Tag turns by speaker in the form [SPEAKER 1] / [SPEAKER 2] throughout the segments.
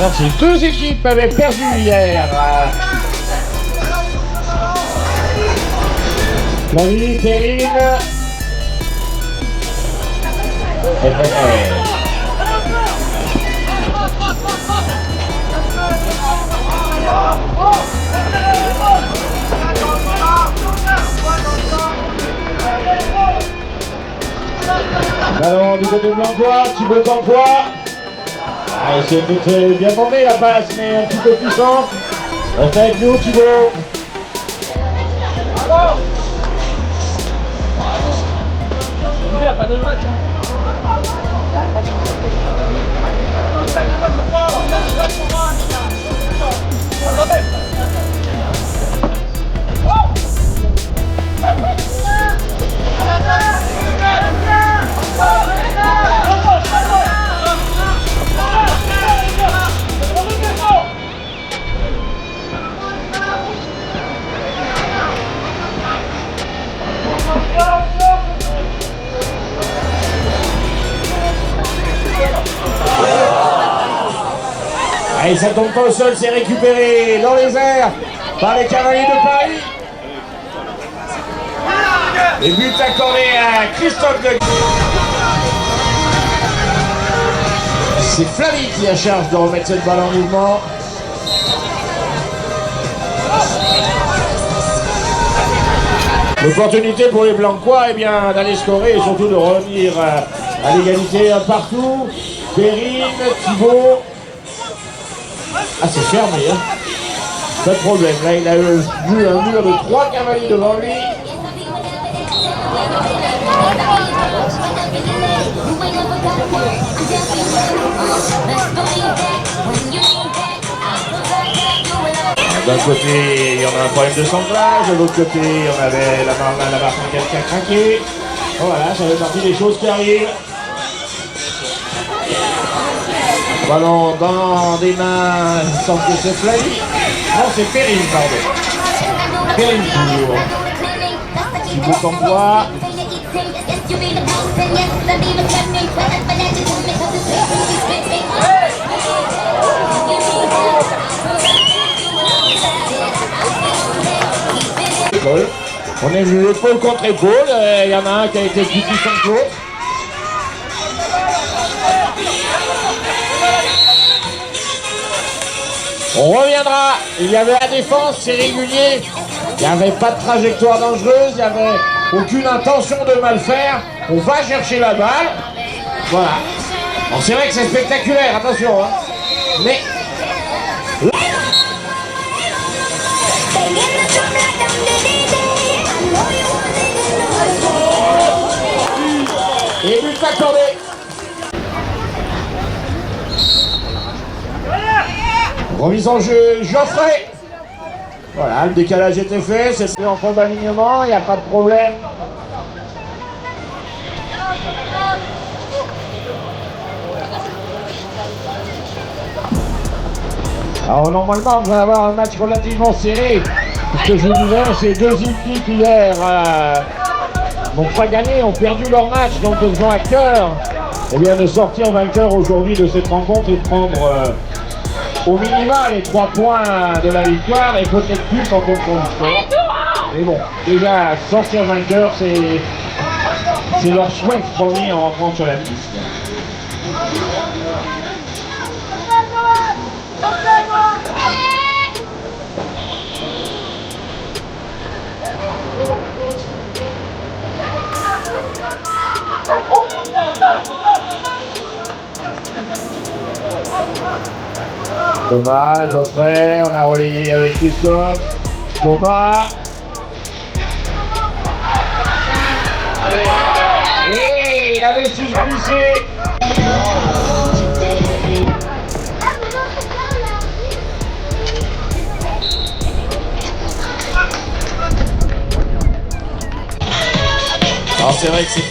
[SPEAKER 1] Alors ces deux équipes avaient perdu hier. Flavie, Perrine. Ballon du côté Blancois, Thibaut Campois. C'est bien tombé la passe, mais un petit peu puissante. Reste avec nous, Thibaut. Il n'y a pas de match. Et ça tombe pas au sol, c'est récupéré dans les airs par les Cavaliers de Paris. Et but accordé à Christophe de... C'est Flavie qui a charge de remettre cette balle en mouvement. L'opportunité pour les Blancois est bien d'aller scorer et surtout de revenir à l'égalité partout. Perrine, Thibaut. Ah, c'est fermé, hein. Pas de problème. Là, il a vu un mur de 3 cavaliers devant lui. D'un côté, il y en a un problème de sanglage. De l'autre côté, on avait la Martiniquaise qui a craqué. Oh, voilà, ça fait partie des choses qui arrivent. Ballon dans des mains, il semble que c'est Flavie. Non, c'est Perrine, pardon. Perrine pour Thibaut Campois. On est vu épaule contre épaule, il y en a un qui a été plus puissant que l'autre. On reviendra, il y avait la défense, c'est régulier, il n'y avait pas de trajectoire dangereuse, il n'y avait aucune intention de mal faire, on va chercher la balle, voilà. Bon, c'est vrai que c'est spectaculaire, attention, hein. Mais... Et but accordé. Remise en jeu, Geoffrey. Voilà, le décalage était fait, c'est en fond d'alignement, il n'y a pas de problème. Alors normalement, on va avoir un match relativement serré. Ce que je vous disais, ces deux équipes hier n'ont pas gagné, ont perdu leur match, donc ils ont à cœur de sortir vainqueur aujourd'hui de cette rencontre et de prendre au minimum les 3 points de la victoire et peut-être plus quand on compte le score. Mais bon, déjà sortir vainqueur, c'est leur souhait premier en rentrant sur la piste. Thomas, Geoffrey, on a relayé avec Christophe. Thomas. Et il avait su se glisser. Alors c'est vrai que c'est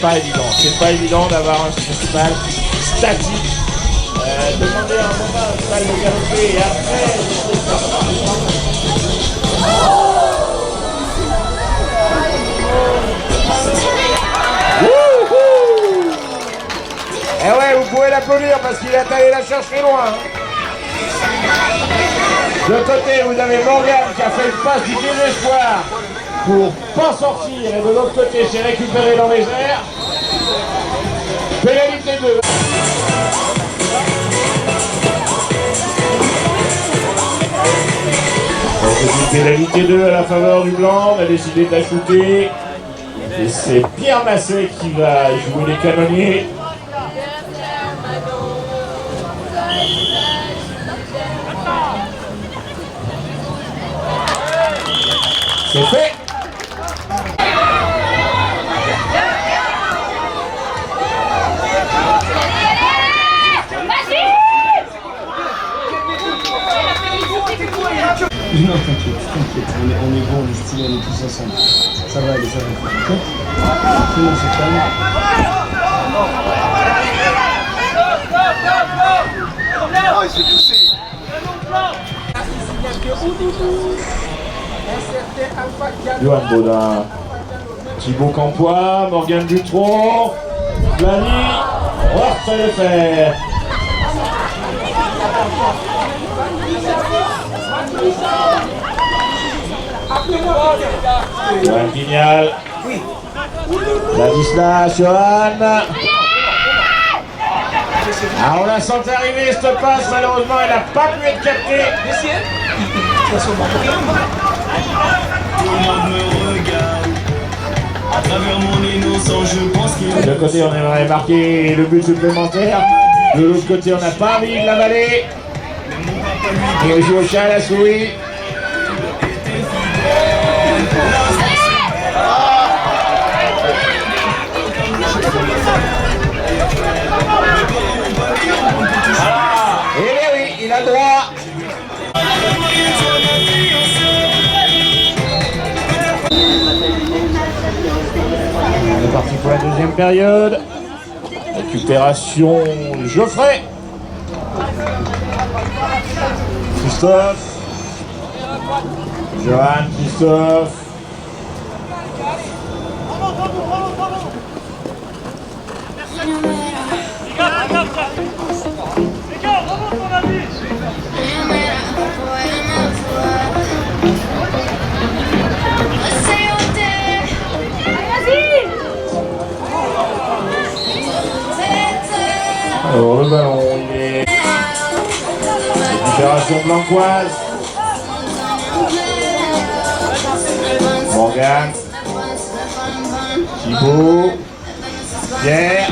[SPEAKER 1] pas évident d'avoir un cheval statique. Demandez un moment à un cheval de galoper et après... Eh ouais, vous pouvez l'applaudir parce qu'il est allé la chercher loin. De côté, vous avez Morgan qui a fait une passe du désespoir pour pas sortir. Et de l'autre côté, c'est récupéré dans les airs. Pénalité 2. C'est une pénalité 2 à la faveur du blanc. On a décidé d'ajouter. Et c'est Pierre Massé qui va jouer les canonniers. C'est fait.
[SPEAKER 2] Non, t'inquiète, on est bon, on est stylé, on est tous ensemble. Ça va aller, ok? Tout le monde se calme.
[SPEAKER 3] Oh, il se fait pousser.
[SPEAKER 1] Johan Baudin, Thibaut Campois, Morgan Dutron, Blani, ça le faire. Johan Pignal, Ladislas, Johan. Ah, on la sent arriver cette passe, malheureusement elle n'a pas pu être captée. De l'autre côté, on aimerait marquer le but supplémentaire. De l'autre côté, on n'a pas envie de l'avaler. Et on joue au chat à la souris. Et bien oui, il a le droit. On est parti pour la deuxième période. Récupération Geoffrey. Christophe. Johan, Christophe. Alors le ballon, il est récupération blancoise. Morgan, Thibaut, Pierre.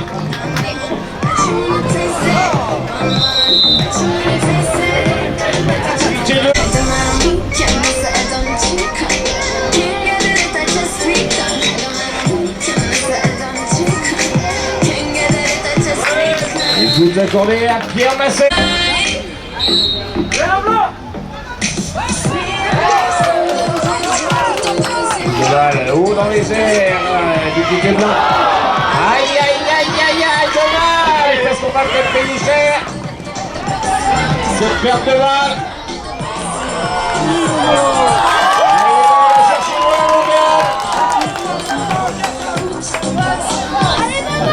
[SPEAKER 1] Et vous accordez à Pierre Massé. Haut dans les airs, du côté blanc. Aïe, aïe, aïe, aïe, aïe, dommage. Qu'est-ce qu'on va peut-être payer cher cette perte de balle.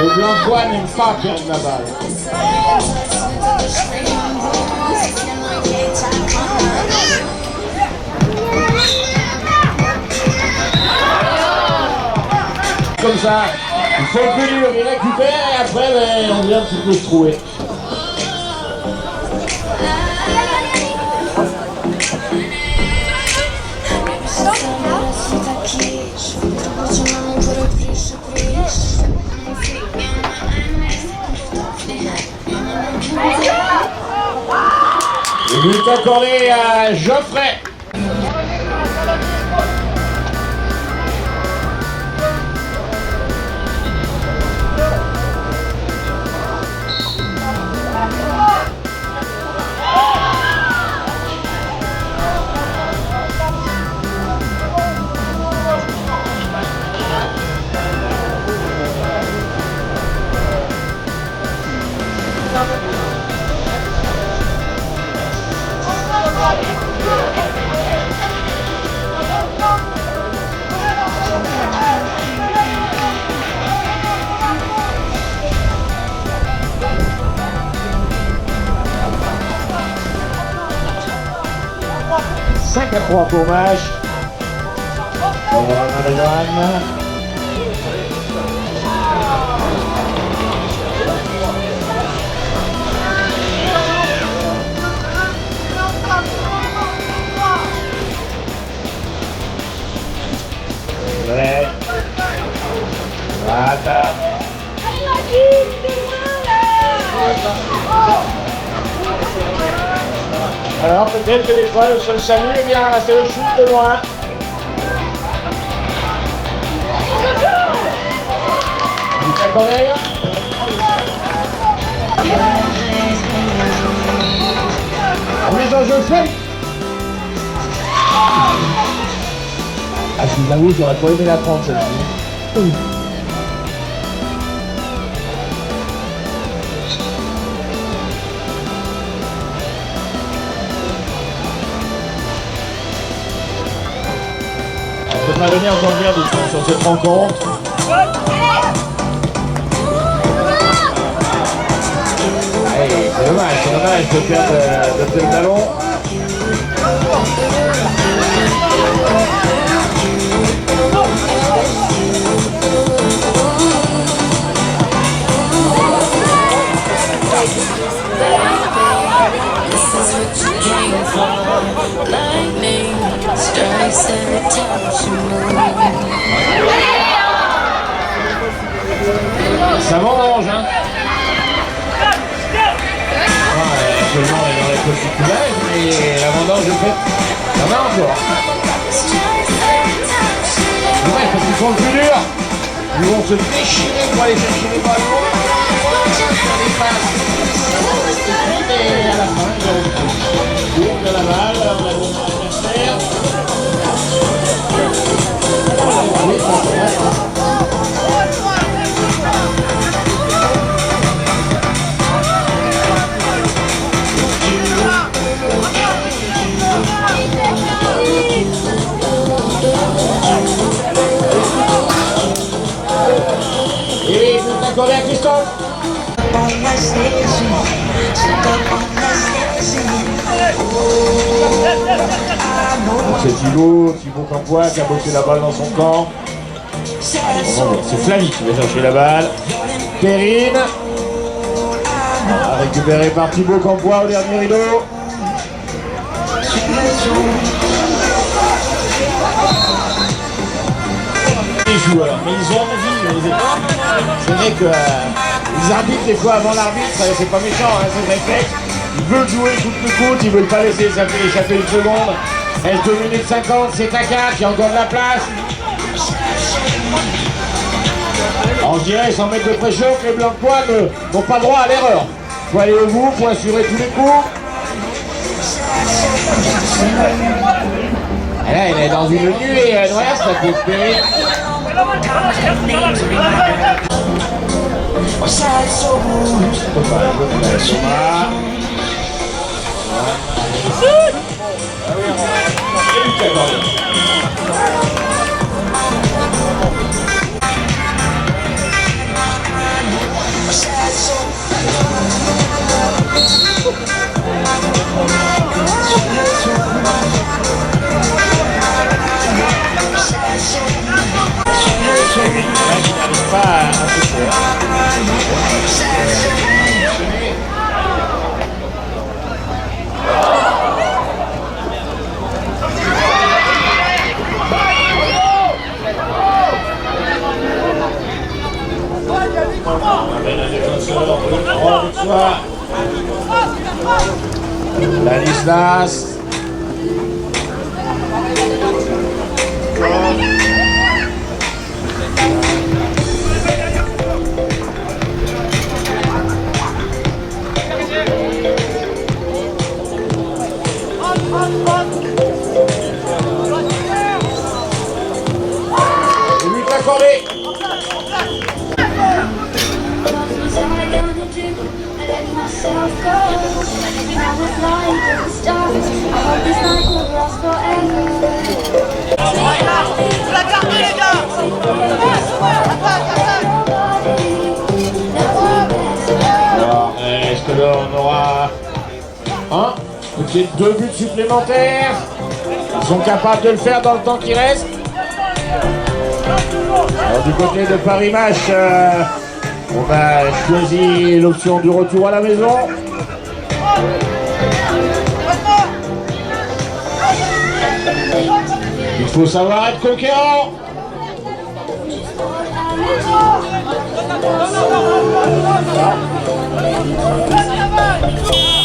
[SPEAKER 1] Le Blancois n'aime pas perdre la balle. Comme ça, il faut le plus dur, il récupère et après ben, on vient un petit peu se trouver. Le but accordé à Geoffrey. 5-3 pour Mach. Johan. Ouais. Voilà. Alors peut-être que des fois le seul salut est bien ramasser le shoot de loin. Vous comprenez? Mise en jeu fait. Ah, je vous avoue, j'aurais pas aimé la prendre celle-ci. On peut pas donner encore bien de temps sur cette rencontre. Allez, c'est dommage de perdre le ballon. Ça vendange, hein. Seulement on est dans les petits coulages, mais la vendange de fait, il y en a encore. Ouais, quand ils font le plus dur, ils vont se déchirer pour aller chercher les ballons. Et à la fin, ils ont de la balle, on a donné l'adversaire. Et vous t'accordez à Christophe. C'est Thibaut Campois qui a bossé la balle dans son camp. C'est Flavie qui va chercher la balle. Perrine. Récupéré par Thibaut Campois au dernier rideau. Les joueurs, mais ils ont envie. C'est vrai que les arbitres, des fois avant l'arbitre, c'est pas méchant, hein, c'est le réflexe. Ils veulent jouer toute le coup, ils veulent pas laisser échapper une seconde. Reste 2 minutes 50, c'est à 4, il y a encore de la place. Alors, je dirais, sans mettre de pression, que les blancs de poids n'ont pas droit à l'erreur. Il faut aller au bout, il faut assurer tous les coups. Et là, il est dans une nuée noire, ça peut espérer. Ladislas. Le but accordé.
[SPEAKER 3] La garder les gars.
[SPEAKER 1] Alors, est-ce que là on aura peut-être 2 buts supplémentaires? Ils sont capables de le faire dans le temps qui reste. Alors du côté de Paris Match, on a choisi l'option du retour à la maison. Il faut savoir être conquérant.
[SPEAKER 3] Non,